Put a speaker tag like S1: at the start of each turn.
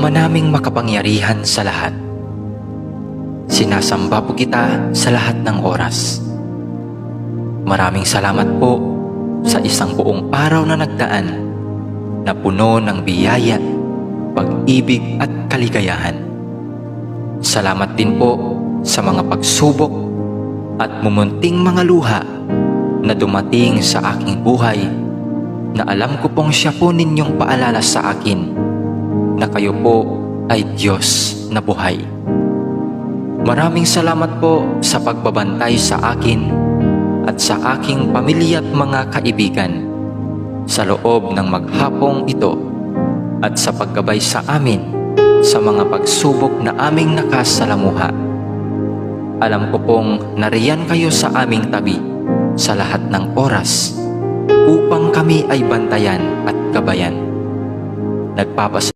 S1: Ama naming makapangyarihan sa lahat, sinasamba po kita sa lahat ng oras. Maraming salamat po sa isang buong araw na nagdaan na puno ng biyaya, pag-ibig at kaligayahan. Salamat din po sa mga pagsubok at mumunting mga luha na dumating sa aking buhay, na alam ko pong siya po ninyong paalala sa akin na kayo po ay Diyos na buhay. Maraming salamat po sa pagbabantay sa akin at sa aking pamilya at mga kaibigan sa loob ng maghapong ito, at sa paggabay sa amin sa mga pagsubok na aming nakasalamuha. Alam ko pong nariyan kayo sa aming tabi sa lahat ng oras upang kami ay bantayan at gabayan. Nagpapasalamat